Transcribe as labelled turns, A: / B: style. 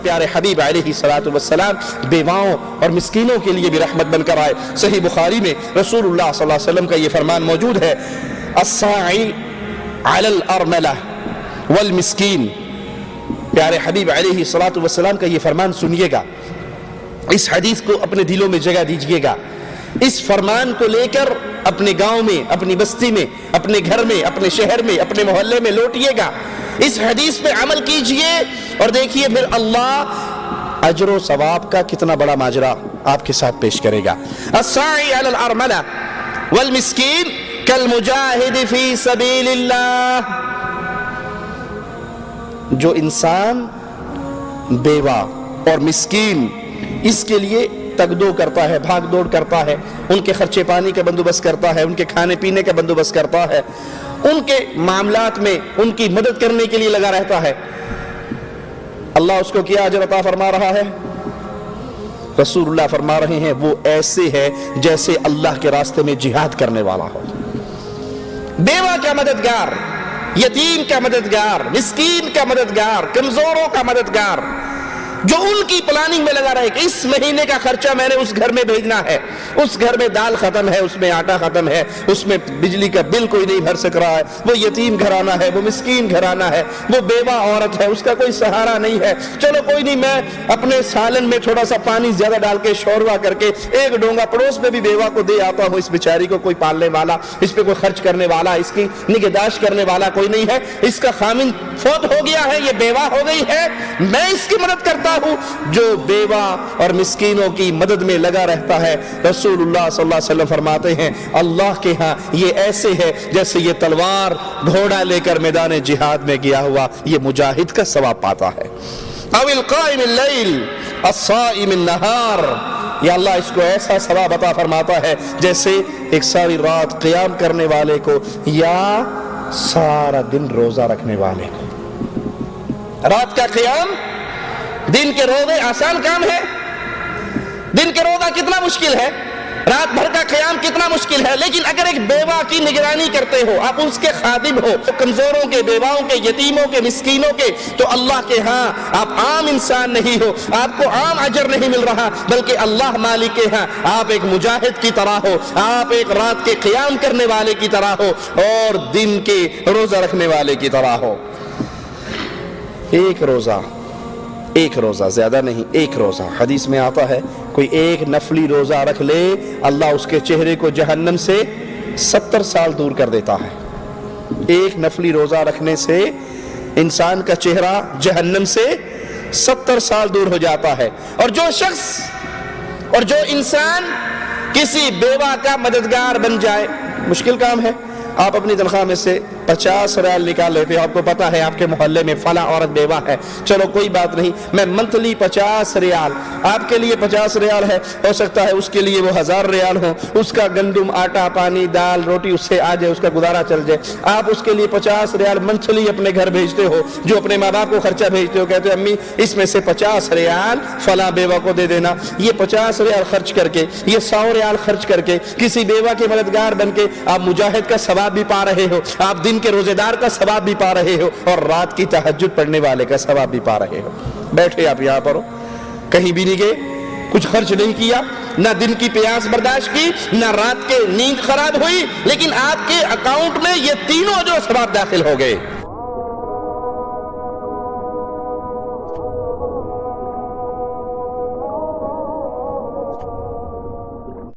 A: پیارے حبیب علیہ الصلوۃ والسلام بیواؤں اور مسکینوں کے لیے بھی رحمت بن کر آئے۔ صحیح بخاری میں رسول اللہ صلی اللہ علیہ وسلم کا یہ فرمان موجود ہے، الساعی علی الارملہ والمسکین۔ پیارے حبیب علیہ الصلوۃ والسلام کا یہ فرمان سنیے گا، اس حدیث کو اپنے دلوں میں جگہ دیجئے گا، اس فرمان کو لے کر اپنے گاؤں میں، اپنی بستی میں، اپنے گھر میں، اپنے شہر میں، اپنے محلے میں لوٹیے گا، اس حدیث پہ عمل کیجئے اور دیکھیے پھر اللہ اجر و ثواب کا کتنا بڑا ماجرا آپ کے ساتھ پیش کرے گا۔ الساعی علی الارملہ والمسکین کالمجاہد فی سبیل اللہ۔ جو انسان بیوہ اور مسکین اس کے لیے تگدو کرتا ہے، بھاگ دوڑ کرتا ہے، ان کے خرچے پانی کا بندوبست کرتا ہے، ان کے کھانے پینے کا بندوبست کرتا ہے، ان کے معاملات میں ان کی مدد کرنے کے لیے لگا رہتا ہے، اللہ اس کو کیا اجر عطا فرما رہا ہے؟ رسول اللہ فرما رہے ہیں وہ ایسے ہے جیسے اللہ کے راستے میں جہاد کرنے والا ہو۔ بیوہ کا مددگار، یتیم کا مددگار، مسکین کا مددگار، کمزوروں کا مددگار، جو ان کی پلاننگ میں لگا رہے کہ اس مہینے کا خرچہ میں نے اس گھر میں بھیجنا ہے، اس گھر میں دال ختم ہے، اس میں آٹا ختم ہے، اس میں بجلی کا بل کوئی نہیں بھر سک رہا ہے، وہ یتیم گھرانہ ہے، وہ مسکین گھرانہ ہے، وہ بیوہ عورت ہے، اس کا کوئی سہارا نہیں ہے، چلو کوئی نہیں، میں اپنے سالن میں تھوڑا سا پانی زیادہ ڈال کے شوربہ کر کے ایک ڈونگا پڑوس میں بھی بیوہ کو دے آتا ہوں، اس بیچاری کو کوئی پالنے والا، اس پہ کوئی خرچ کرنے والا، اس کی نگہداشت کرنے والا کوئی نہیں ہے، اس کا خامن فوت ہو گیا ہے، یہ بیوہ ہو گئی ہے، میں اس کی مدد کرتا ہوں۔ جو بیوہ اور مسکینوں کی مدد میں لگا رہتا ہے، رسول اللہ صلی اللہ علیہ وسلم فرماتے ہیں اللہ کے ہاں یہ ایسے ہے جیسے یہ تلوار گھوڑا لے کر میدان جہاد میں گیا ہوا یہ مجاہد کا ثواب پاتا ہے۔ او القائم اللیل الصائم النہار، یا اللہ اس کو ایسا ثواب عطا فرماتا ہے جیسے ایک ساری رات قیام کرنے والے کو یا سارا دن روزہ رکھنے والے کو۔ رات کا قیام، دن کے روزے آسان کام ہے؟ دن کے روزہ کتنا مشکل ہے، رات بھر کا قیام کتنا مشکل ہے، لیکن اگر ایک بیوہ کی نگرانی کرتے ہو، آپ اس کے خادم ہو، کمزوروں کے، بیواؤں کے، یتیموں کے، مسکینوں کے، تو اللہ کے ہاں آپ عام انسان نہیں ہو، آپ کو عام اجر نہیں مل رہا، بلکہ اللہ مالک کے ہاں آپ ایک مجاہد کی طرح ہو، آپ ایک رات کے قیام کرنے والے کی طرح ہو اور دن کے روزہ رکھنے والے کی طرح ہو۔ ایک روزہ زیادہ نہیں، ایک روزہ، حدیث میں آتا ہے کوئی ایک نفلی روزہ رکھ لے اللہ اس کے چہرے کو جہنم سے 70 سال دور کر دیتا ہے۔ ایک نفلی روزہ رکھنے سے انسان کا چہرہ جہنم سے 70 سال دور ہو جاتا ہے۔ اور جو شخص اور جو انسان کسی بیوہ کا مددگار بن جائے، مشکل کام ہے، آپ اپنی تنخواہ میں سے 50 ریال نکال لیتے ہو، آپ کو پتا ہے آپ کے محلے میں فلاں عورت بیوہ ہے، چلو کوئی بات نہیں، میں منتھلی 50 ریال، آپ کے لیے 50 ریال ہے، ہو سکتا ہے اس کے لیے وہ 1000 ریال ہو، اس کا گندم، آٹا، پانی، دال، روٹی اس سے آ جائے، اس کا گزارا چل جائے، آپ اس کے لیے 50 ریال منتھلی اپنے گھر بھیجتے ہو، جو اپنے ماں باپ کو خرچہ بھیجتے ہو، کہتے ہو امی اس میں سے 50 ریال فلاں بیوہ کو دے دینا، یہ 50 ریال خرچ کر کے، یہ 100 ریال خرچ کر کے کسی بیوہ کے مددگار بن کے آپ مجاہد کا ثواب بھی پا رہے ہو، آپ دن کے روزے دار کا ثواب بھی پا رہے ہو اور رات کی تہجد پڑھنے والے کا ثواب بھی پا رہے ہو۔ بیٹھے آپ یہاں پر ہو، کہیں بھی نہیں گئے، کچھ خرچ نہیں کیا، نہ دن کی پیاس برداشت کی، نہ رات کے نیند خراب ہوئی، لیکن آپ کے اکاؤنٹ میں یہ تینوں جو ثواب داخل ہو گئے۔